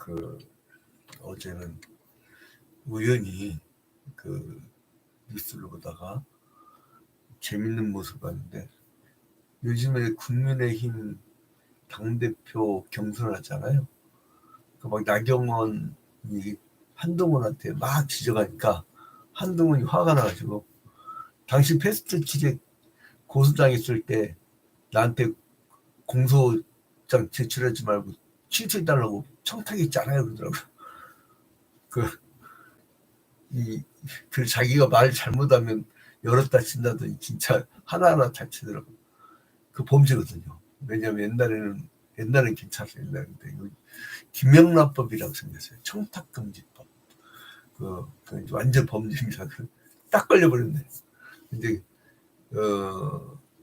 그 어제는 우연히 그 뉴스를 보다가 재밌는 모습을 봤는데, 요즘에 국민의힘 당대표 경선하잖아요. 그 막 나경원이 한동훈한테 막 지적하니까 한동훈이 화가 나가지고, 당신 패스트 트랙 고소당했을 때 나한테 공소장 제출하지 말고 취소해달라고 청탁했잖아요, 그러더라고요. 그 자기가 말 잘못하면 열었다 친다더니 진짜 하나하나 잘 치더라고요. 그 범죄거든요. 왜냐면 옛날엔 괜찮았어요. 옛날인데 김영란법이라고 생겼어요. 청탁금지법. 그 완전 범죄입니다. 딱 걸려버렸네.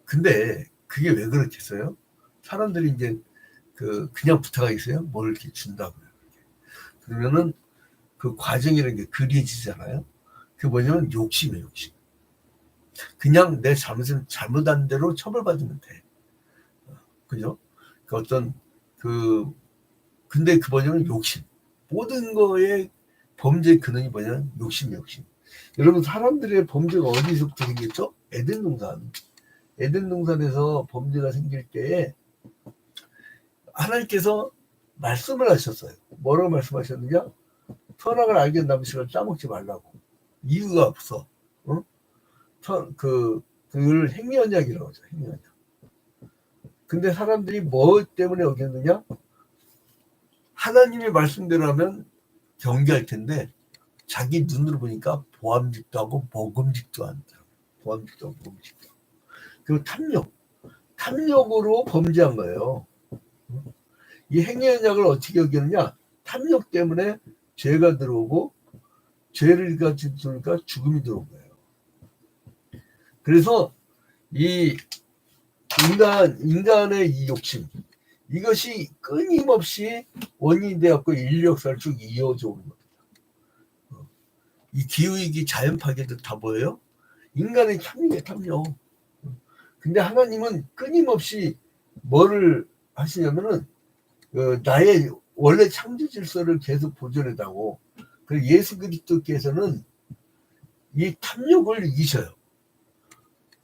근데 그게 왜 그렇겠어요? 사람들이 이제 그냥 부탁하겠어요? 뭘 이렇게 준다고요. 그러면은 그 과정이라는 게 그려지잖아요. 그게 뭐냐면 욕심이에요, 욕심. 그냥 내 잘못한 대로 처벌받으면 돼. 그죠? 근데 그 뭐냐면 욕심. 모든 거에 범죄의 근원이 뭐냐면 욕심. 여러분, 사람들의 범죄가 어디서부터 생겼죠? 에덴동산에서 범죄가 생길 때에 하나님께서 말씀을 하셨어요. 뭐라고 말씀하셨느냐? 선악을 알게 된 나무씨를 따먹지 말라고. 이유가 없어. 어? 그걸 행위언약이라고 하죠. 행위언약. 근데 사람들이 뭐 때문에 어겼느냐? 하나님의 말씀대로 하면 경계할 텐데, 자기 눈으로 보니까 보암직도 하고 먹음직도 한다. 보암직도 하고 먹음직도 하고. 그리고 탐욕으로 범죄한 거예요. 이 행위언약을 어떻게 어겼느냐? 탐욕 때문에 죄가 들어오고, 죄를 가지니까 죽음이 들어온 거예요. 그래서 이 인간의 이 욕심, 이것이 끊임없이 원인이 되었고 인류 역사를 쭉 이어져 오는 겁니다. 이 기후위기, 자연파괴도 다 뭐예요? 인간의 탐욕. 근데 하나님은 끊임없이 뭐를 하시냐면은 나의 원래 창조 질서를 계속 보존해다고. 그래서 예수 그리스도께서는 이 탐욕을 이기셔요.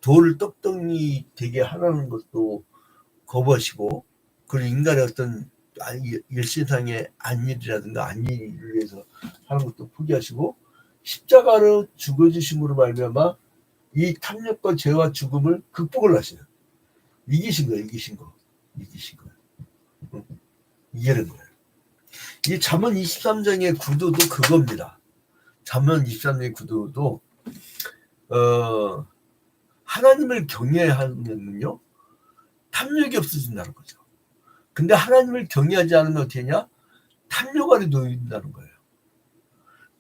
돌을 떡덩이 되게 하라는 것도 거부하시고, 그리고 인간의 어떤 일신상의 안일이라든가 안일을 위해서 하는 것도 포기하시고, 십자가로 죽어주심으로 말미암아 이 탐욕과 죄와 죽음을 극복을 하셔요. 이기신 거예요. 이기는 거예요. 이 잠언 23장의 구도도 그겁니다. 잠언 23장의 구도도 하나님을 경외하면요 탐욕이 없어진다는 거죠. 근데 하나님을 경외하지 않으면 어떻게 하냐? 탐욕 아래 놓인다는 거예요.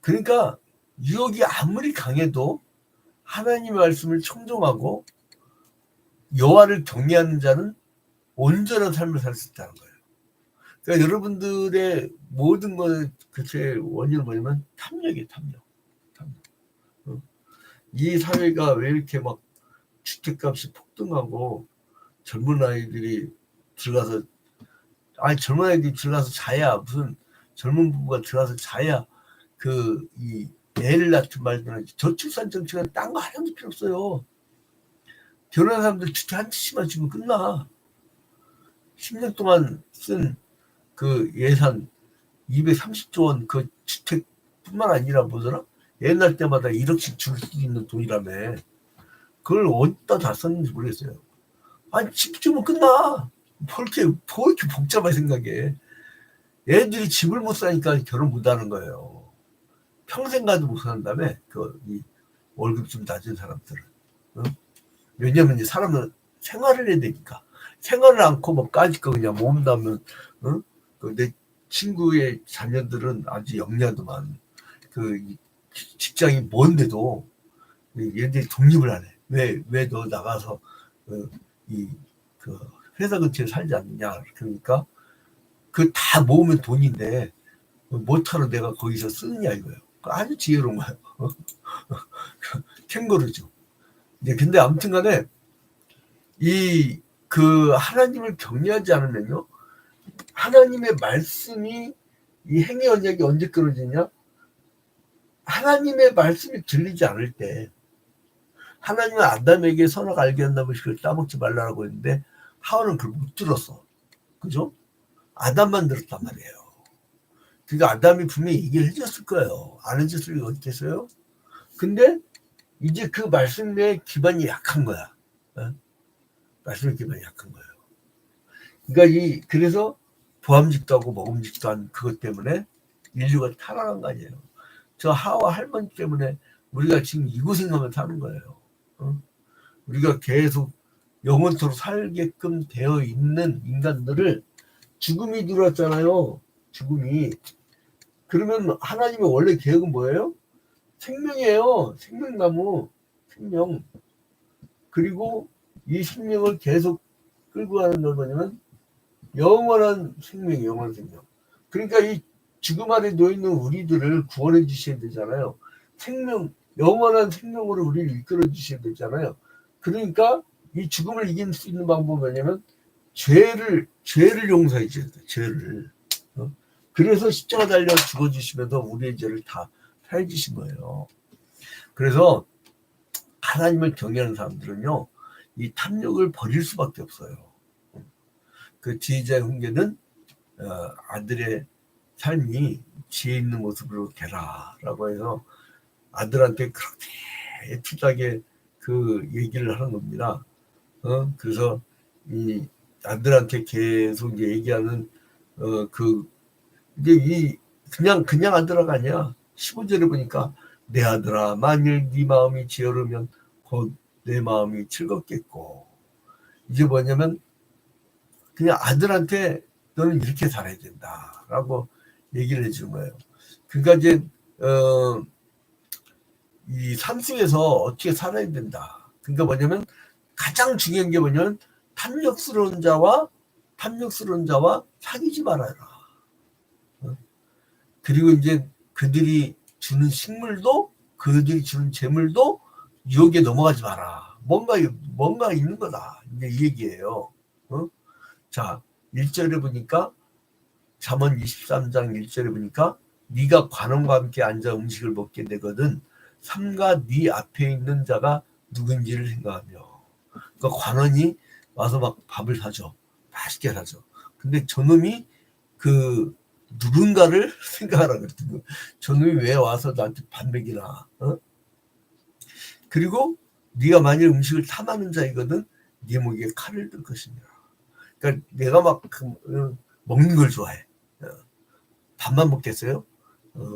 그러니까 유혹이 아무리 강해도 하나님의 말씀을 청종하고 여호와를 경외하는 자는 온전한 삶을 살 수 있다는 거예요. 그러니까 여러분들의 모든 것의 원인은 뭐냐면 탐욕이에요. 탐욕. 이 사회가 왜 이렇게 막 주택값이 폭등하고 젊은 아이들이 들어가서 자야, 무슨 젊은 부부가 들어가서 자야 이 애를 낳든 말든 저출산 정책은 딴 거 하나도 필요 없어요. 결혼한 사람들 주택 한 채씩만 주면 끝나. 10년 동안 쓴 그 예산 230조 원 그 주택뿐만 아니라 뭐더라? 애 낳을 때마다 1억씩 줄 수 있는 돈이라며. 그걸 어디다 다 썼는지 모르겠어요. 집 주면 끝나. 뭐 이렇게 복잡하게 생각해. 애들이 집을 못 사니까 결혼 못 하는 거예요. 평생 가도 못 사는 다음에 이 월급 좀 낮은 사람들은. 왜냐면 이제 사람은 생활을 해야 되니까. 생활을 않고 뭐 까짓 거 그냥 모은다면, 내 친구의 자녀들은 아주 영리하더만. 직장이 먼데도 얘들이 독립을 안 해. 왜 너 나가서 회사 근처에 살지 않느냐. 그러니까 다 모으면 돈인데 뭐하러 내가 거기서 쓰느냐 이거예요. 아주 지혜로운 거예요. 캥거루죠. 근데 아무튼 간에 하나님을 경외하지 않으면요, 하나님의 말씀이 이 행위 언약이 언제 끊어지냐? 하나님의 말씀이 들리지 않을 때, 하나님은 아담에게 선악 알게 한다면 그걸 따먹지 말라고 했는데 하와는 그걸 못 들었어. 그죠? 아담만 들었단 말이에요. 그러니까 아담이 분명히 얘기를 해줬을 거예요. 안 해줬을 리가 어딨겠어요? 근데 이제 그 말씀의 기반이 약한 거야. 어? 말씀의 기반이 약한 거예요. 그러니까 그래서 보암직도 하고 먹음직도 한 그것 때문에 인류가 타락한 거 아니에요. 저 하와 할머니 때문에 우리가 지금 이 고생하면 사는 거예요. 어? 우리가 계속 영원토록 살게끔 되어 있는 인간들을 죽음이 들어왔잖아요. 죽음이. 그러면 하나님의 원래 계획은 뭐예요? 생명이에요. 생명나무. 생명. 그리고 이 생명을 계속 끌고 가는 건 뭐냐면 영원한 생명, 영원한 생명. 그러니까 이 죽음 아래 놓여있는 우리들을 구원해 주셔야 되잖아요. 생명, 영원한 생명으로 우리를 이끌어 주셔야 되잖아요. 그러니까 이 죽음을 이길 수 있는 방법은 뭐냐면 죄를 용서해 줘야 돼. 죄를. 그래서 십자가 달려 죽어주시면서 우리의 죄를 다 사해 주신 거예요. 그래서 하나님을 경외하는 사람들은요, 이 탐욕을 버릴 수밖에 없어요. 그 지혜자의 훈계는 아들의 삶이 지혜 있는 모습으로 되라라고 해서 아들한테 그렇게 애틋하게 그 얘기를 하는 겁니다. 그래서 이 아들한테 계속 이제 얘기하는 이제 그냥 아들아가 아니야. 15절에 보니까 내 아들아 만일 네 마음이 지혜로우면 곧 내 마음이 즐겁겠고, 이제 뭐냐면 그냥 아들한테 너는 이렇게 살아야 된다라고 얘기를 해주는 거예요. 그러니까 이제 이 삶 속에서 어떻게 살아야 된다. 그러니까 뭐냐면 가장 중요한 게 뭐냐면 탐욕스러운 자와 사귀지 말아라. 그리고 이제 그들이 주는 식물도, 그들이 주는 재물도 유혹에 넘어가지 마라. 뭔가 있는 거다. 이제 이 얘기예요. 자, 1절에 보니까 잠언 23장 1절에 보니까 네가 관원과 함께 앉아 음식을 먹게 되거든 삼가 네 앞에 있는 자가 누군지를 생각하며. 그러니까 관원이 와서 막 밥을 사줘. 맛있게 사줘. 근데 저놈이 그 누군가를 생각하라 그랬거든. 저놈이 왜 와서 나한테 밥 먹이나. 그리고 네가 만일 음식을 탐하는 자이거든 네 목에 칼을 들 것이니라. 그러니까 내가 막 먹는 걸 좋아해. 밥만 먹겠어요?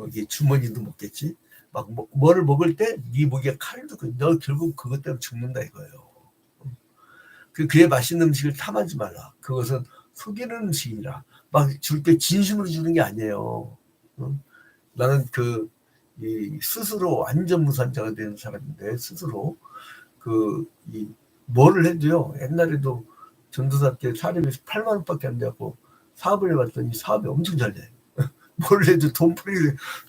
이게 주머니도 먹겠지. 막 뭐를 먹을 때 네 목에 칼을 들고 너 결국 그것 때문에 죽는다 이거예요. 그의 맛있는 음식을 탐하지 말라. 그것은 속이는 음식이라. 막 줄 때 진심으로 주는 게 아니에요. 나는 스스로 완전 무산자가 되는 사람인데 스스로 뭐를 해도요. 옛날에도 전도사 때 사람이 8만 원밖에 안 돼갖고 사업을 해봤더니 사업이 엄청 잘 돼. 뭘 해도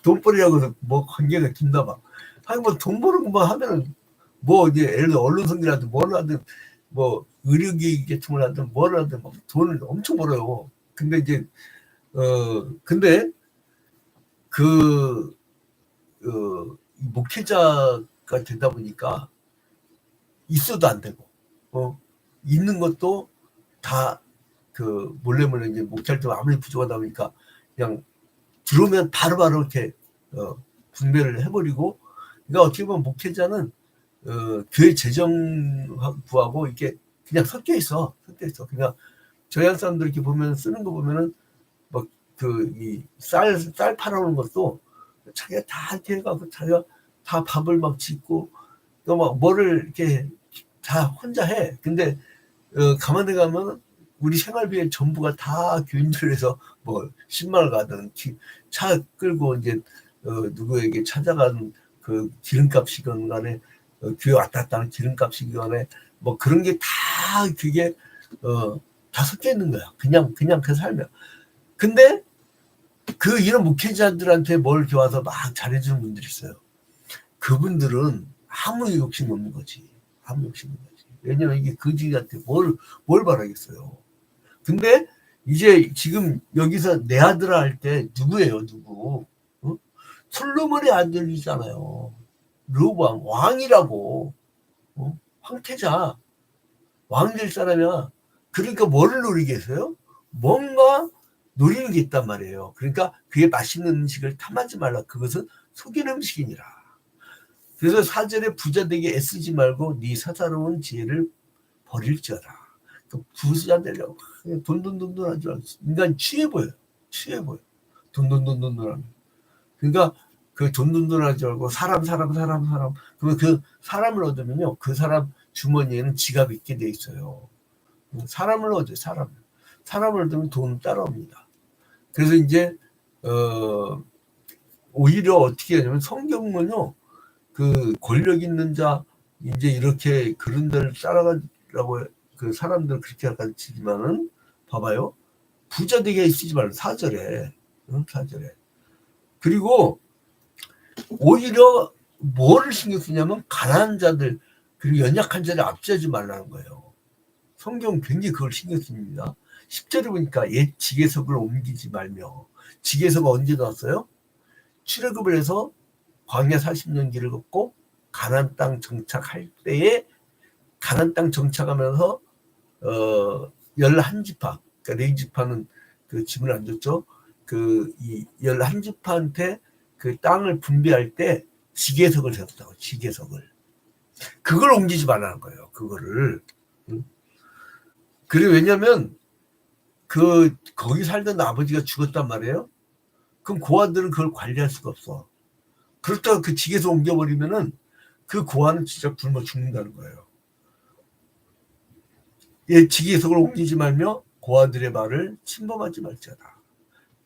돈벌이라고 뭐 관계가 긴다 막. 아니 뭐 돈 버는 것만 하면은 뭐 이제 예를 들어 언론선이라든 뭘 하든 뭐 의료기 계통을 하든 뭘 하든 막 돈을 엄청 벌어요. 근데 이제 근데 목회자가 되다 보니까 있어도 안 되고 있는 것도 다 몰래 이제 목회할 때 아무리 부족하다 보니까 그냥 들어오면 바로바로 이렇게 분배를 해버리고. 그러니까 어떻게 보면 목회자는 교회 재정부하고 이렇게 그냥 섞여 있어. 그냥 저희 한 사람들 이렇게 보면 쓰는 거 보면은 막 쌀 팔아오는 것도 자기가 다 이렇게 해가지고 자기가 다 밥을 막 짓고 또 막 뭐를 이렇게 다 혼자 해. 근데 가만히 가면 우리 생활비의 전부가 다 교인들에서 뭐 10만 원 가든 차 끌고 이제 누구에게 찾아가는 그 기름값이건 간에 교회 왔다 갔다 하는 기름값이건 간에 뭐 그런 게 다 그게 다 섞여 있는 거야. 그냥 그 삶이야. 근데 이런 목회자들한테 뭘 이렇게 와서 막 잘해주는 분들이 있어요. 그분들은 아무 욕심 없는 거지. 아무 욕심 없는 거지. 왜냐면 이게 거지 같아. 뭘 바라겠어요. 근데 이제 지금 여기서 내 아들아 할 때 누구예요, 누구? 어? 솔로몬의 아들이잖아요. 르호보암 왕이라고. 황태자 왕 될 사람이야. 그러니까 뭐를 노리겠어요? 뭔가 노리는 게 있단 말이에요. 그러니까 그게 맛있는 음식을 탐하지 말라. 그것은 속이는 음식이니라. 그래서 4절에 부자 되게 애쓰지 말고 네 사사로운 지혜를 버릴지어다. 그 부자 되려고 돈돈돈돈 하지 말고. 인간 취해 보여요. 취해 보여. 돈돈돈돈 하면. 그러니까 그 돈돈돈 하지 말고 사람. 그러면 그 사람을 얻으면요. 그 사람 주머니에는 지갑이 있게 돼 있어요. 사람을 얻어요. 사람을 얻으면 돈은 따라옵니다. 그래서 이제 오히려 어떻게 하냐면 성경은요. 그 권력 있는 자 이제 이렇게 그런 데를 따라가라고 그 사람들 그렇게 가르치지만은 봐봐요. 부자 되게 쓰지 말라. 4절에. 4절에. 그리고 오히려 뭐를 신경 쓰냐면 가난한 자들 그리고 연약한 자를 압제하지 말라는 거예요. 성경 굉장히 그걸 신경 씁니다. 10절에 보니까 옛 지계석을 옮기지 말며. 지계석은 언제 나왔어요? 출애굽을 해서 광야 40년 길을 걷고 가나안 땅 정착할 때에 가나안 땅 정착하면서 11지파 그러니까 4지파는 그 집을 안 줬죠. 그 이 11지파한테 그 땅을 분배할 때 지계석을 세웠다고. 지계석을. 그걸 옮기지 말라는 거예요. 그거를. 그리고 왜냐면 그 거기 살던 아버지가 죽었단 말이에요. 그럼 고아들은 그걸 관리할 수가 없어. 그렇다고 그 지계석 옮겨버리면은 그 고아는 진짜 굶어 죽는다는 거예요. 예, 지계석을 옮기지 말며 고아들의 말을 침범하지 말지어다.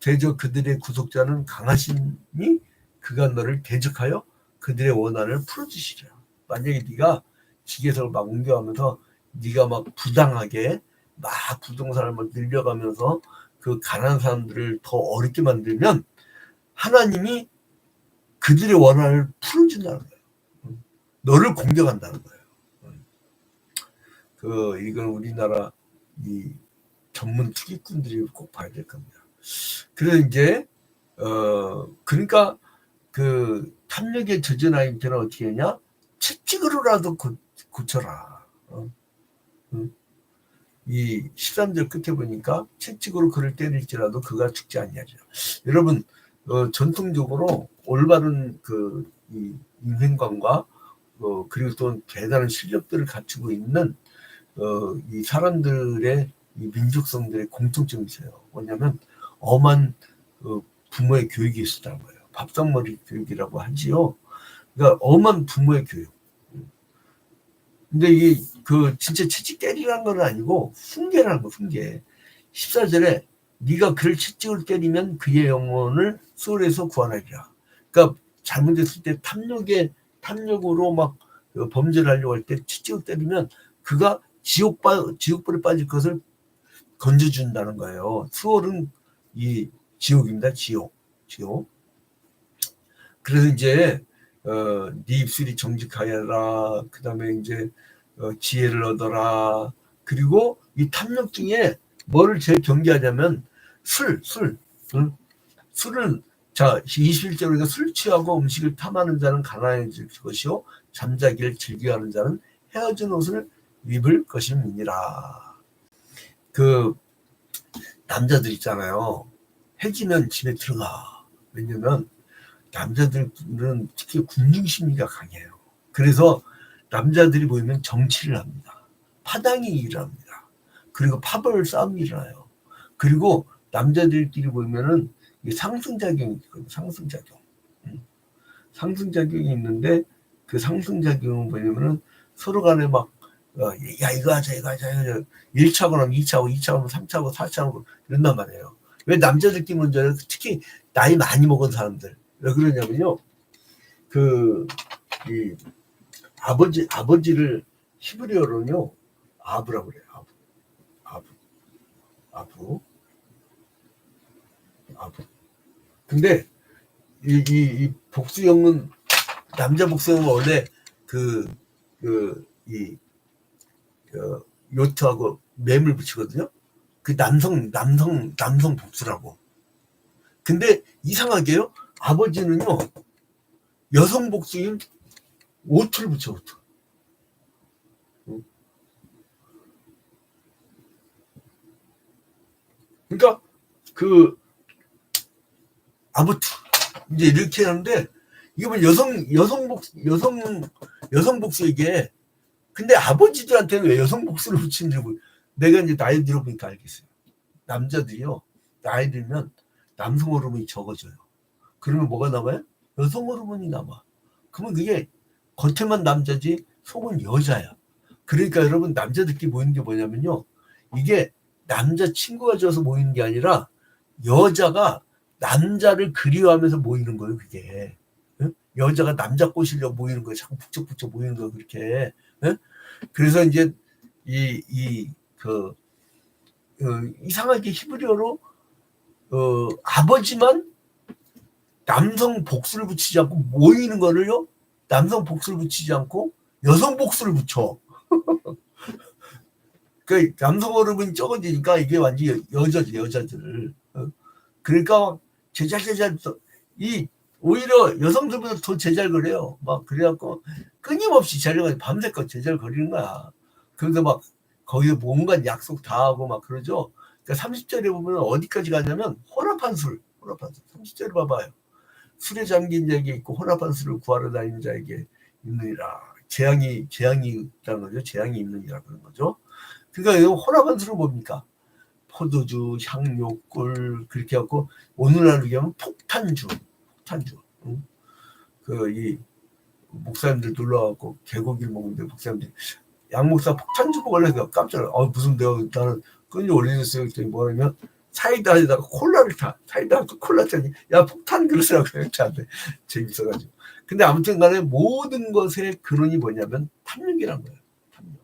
대저 그들의 구속자는 강하시니 그가 너를 대적하여 그들의 원한을 풀어주시리라. 만약에 네가 지계석을 막 옮겨가면서 네가 막 부당하게 막 부동산을 막 늘려가면서 그 가난한 사람들을 더 어렵게 만들면 하나님이 그들의 원한을 풀어준다는 거예요. 너를 공격한다는 거예요. 이건 우리나라 이 전문 투기꾼들이 꼭 봐야 될 겁니다. 그래서 이제 그러니까 그 탐욕에 젖은 아이들은 어떻게 하냐? 채찍으로라도 고쳐라. 이 13절 끝에 보니까 채찍으로 그를 때릴지라도 그가 죽지 않냐죠. 여러분 전통적으로 올바른 이 인생관과 그리고 또 대단한 실력들을 갖추고 있는 이 사람들의 이 민족성들의 공통점이 있어요. 뭐냐면 엄한 부모의 교육이 있었다는 거예요. 밥상머리 교육이라고 하지요. 그러니까 엄한 부모의 교육. 근데 이게 진짜 채찍 때리라는 건 아니고 훈계라는 거, 훈계. 14절에 네가 그를 채찍을 때리면 그의 영혼을 수월에서 구원하리라. 그러니까 잘못했을 때 탐욕으로 막 범죄를 하려고 할 때 채찍을 때리면 그가 지옥불에 빠질 것을 건져준다는 거예요. 수월은 이 지옥입니다. 지옥. 그래서 이제 네 입술이 정직하여라. 그 다음에 이제 지혜를 얻어라. 그리고 이 탐욕 중에 뭐를 제일 경계하냐면 술은 자 21절에 술 취하고 음식을 탐하는 자는 가난해질 것이요 잠자기를 즐겨하는 자는 헤어진 옷을 입을 것임이니라. 그 남자들 있잖아요. 해지면 집에 들어가. 왜냐면 남자들은 특히 군중심리가 강해요. 그래서 남자들이 모이면 정치를 합니다. 파당이 일어납니다. 그리고 파벌 싸움이 일어나요. 그리고 남자들끼리 모이면은 상승작용이 있거든요. 상승작용이 있는데 그 상승작용은 뭐냐면은 서로 간에 막 야 이거 하자 1차고 나면 2차고 2차고 3차고 4차고 이런단 말이에요. 왜 남자들끼리 먼저 해요? 특히 나이 많이 먹은 사람들 왜 그러냐면요. 이 아버지를 히브리어로는요 아부라고 그래요. 아부. 근데 이 복수형은 남자 복수형은 원래 요트하고 맴을 붙이거든요. 그 남성 복수라고. 근데 이상하게요, 아버지는요, 여성 복수인 오투를 붙여, 오투. 그러니까 그 아무튼 이제 이렇게 하는데, 이게 뭐 여성 복수 이게. 근데 아버지들한테는 왜 여성 복수를 붙이는지 내가 이제 나이 들어보니까 알겠어요. 남자들이요, 나이 들면 남성 호르몬이 적어져요. 그러면 뭐가 남아요? 여성 호르몬이 남아. 그러면 그게 겉에만 남자지 속은 여자야. 그러니까 여러분, 남자들끼리 모이는 게 뭐냐면요, 이게 남자 친구가 져서 모이는 게 아니라 여자가 남자를 그리워하면서 모이는 거예요, 그게. 응? 여자가 남자 꼬시려고 모이는 거예요. 자꾸 북적북적 모이는 거예요, 그렇게. 응? 그래서 이제 이상하게 히브리어로 아버지만 남성 복수를 붙이지 않고 모이는 거를요, 남성 복수를 붙이지 않고 여성 복수를 붙여. 그 남성 호르몬이 적어지니까 이게 완전히 여자지, 여자들. 그러니까 제잘 이 오히려 여성들보다 더 제잘 거려요. 막 그래갖고 끊임없이 자려가 밤새껏 제잘 거리는 거야. 그래서 막 거기에 뭔가 약속 다 하고 막 그러죠. 그러니까 30절에 보면 어디까지 가냐면 혼합한 술. 30절에 봐봐요. 술에 잠긴 자에게 있고 혼합한 술을 구하러 다니는 자에게 있느니라. 재앙이 있다는 거죠. 재앙이 있느니라 그런 거죠. 그러니까 혼합한 술은 뭡니까? 포도주, 향료, 꿀, 그렇게 하고, 오늘날로 얘기하면 폭탄주. 응? 이 목사님들 놀러가고 개고기를 먹는데, 목사님들이 양 목사 폭탄주 먹으려니까 깜짝 놀라. 무슨 나는 끈이 오래됐어요. 그랬더니 뭐냐면 사이다에다가 콜라를 사이다 콜라 짜니, 야 폭탄 그러더라고요. 저한테 재밌어가지고. 근데 아무튼간에 모든 것의 근원이 뭐냐면 탐욕이란 거예요. 탐욕.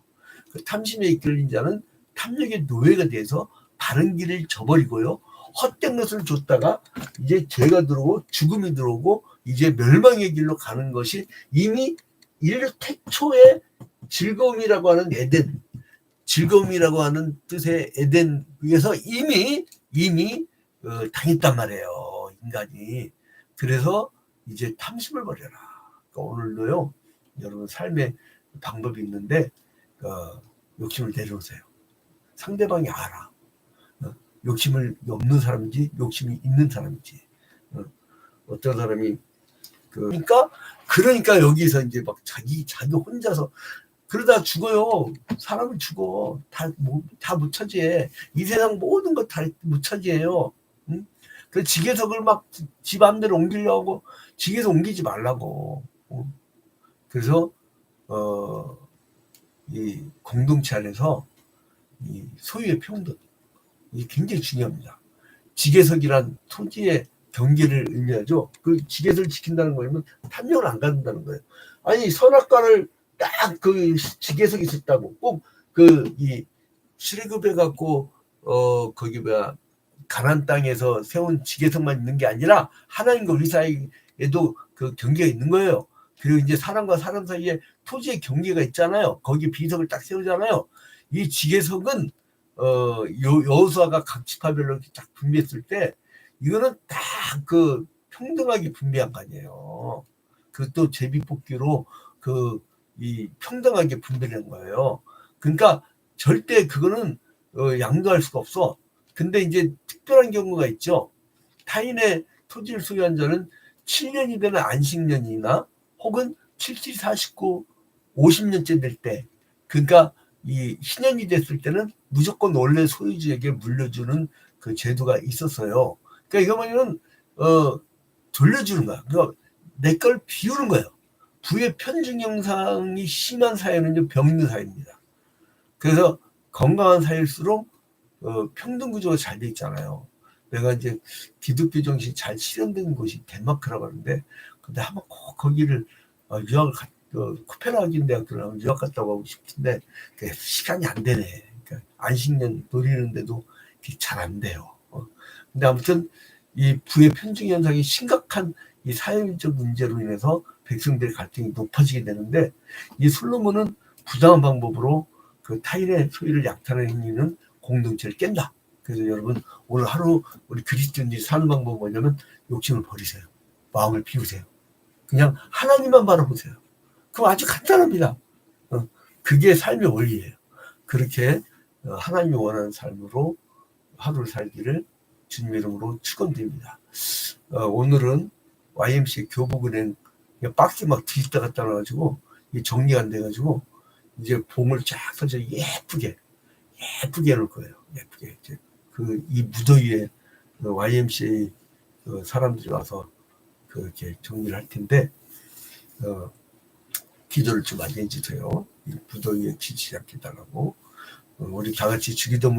그 탐심에 이끌린 자는 탐욕의 노예가 돼서 바른 길을 저버리고요, 헛된 것을 줬다가 이제 죄가 들어오고 죽음이 들어오고 이제 멸망의 길로 가는 것이 이미 인류 태초의 즐거움이라고 하는 에덴, 즐거움이라고 하는 뜻의 에덴 위에서 이미 당했단 말이에요, 인간이. 그래서 이제 탐심을 버려라. 그러니까 오늘도요, 여러분 삶의 방법이 있는데 욕심을 내려놓으세요. 상대방이 알아. 욕심을 없는 사람인지 욕심이 있는 사람인지. 어떤 사람이 그러니까 여기서 이제 막 자기 혼자서 그러다 죽어요. 사람을 죽어. 다 못 차지해. 이 세상 모든 것 다 못 차지해요. 응? 그 지게석을 막 집 안대로 옮기려고, 지게석 옮기지 말라고. 그래서 이 공동체 안에서 이 소유의 평등, 이게 굉장히 중요합니다. 지게석이란 토지의 경계를 의미하죠. 그 지게석을 지킨다는 거면 탐욕을 안 갖는다는 거예요. 아니, 선악과를 딱 그 지게석이 있었다고 꼭 이 출애굽해 갖고 거기 가나안 땅에서 세운 지게석만 있는 게 아니라 하나님과 우리 사이에도 그 경계가 있는 거예요. 그리고 이제 사람과 사람 사이에 토지의 경계가 있잖아요. 거기 비석을 딱 세우잖아요. 이 지게석은 여호수아가 각 지파별로 딱 분배했을 때 이거는 딱 그 평등하게 분배한 거 아니에요. 그것도 제비뽑기로 이 평등하게 분배된 거예요. 그러니까 절대 그거는 양도할 수가 없어. 근데 이제 특별한 경우가 있죠. 타인의 토지를 소유한 자는 7년이 되는 안식년이나 혹은 70, 49, 50년째 될 때, 그러니까 이 신년이 됐을 때는 무조건 원래 소유주에게 물려주는 그 제도가 있었어요. 그러니까 이거 뭐냐면 돌려주는 거야. 그러니까 내 걸 비우는 거예요. 부의 편중 현상이 심한 사회는 병있는 사회입니다. 그래서 건강한 사회일수록 평등 구조가 잘 돼 있잖아요. 내가 이제 기독교 정신이 잘 실현된 곳이 덴마크라고 하는데, 근데 한번 꼭 거기를 유학을 코펜하겐 대학교를 유학 갔다고 하고 싶은데 시간이 안 되네. 그러니까 안식년 노리는데도 잘 안 돼요. 근데 아무튼 이 부의 편중 현상이 심각한 이 사회적 문제로 인해서 백성들의 갈등이 높아지게 되는데, 이 솔로몬은 부당한 방법으로 그 타인의 소유를 약탈하는 행위는 공동체를 깬다. 그래서 여러분 오늘 하루 우리 그리스도인들이 사는 방법은 뭐냐면 욕심을 버리세요. 마음을 비우세요. 그냥 하나님만 바라보세요. 그럼 아주 간단합니다. 그게 삶의 원리예요. 그렇게 하나님이 원하는 삶으로 하루를 살기를 주님 이름으로 축원드립니다. 오늘은 YMCA 교복은행 박스 막 뒤집다 갖다 놔가지고 정리가 안 돼가지고 이제 봉을 쫙 써서 예쁘게 해놓을 거예요. 예쁘게 이제 이 무더위에 YMCA 사람들이 와서 그렇게 정리를 할 텐데 기도를 좀 많이 해주세요. 이 무더위에 지치지 않게 해달라고. 우리 다 같이 주기도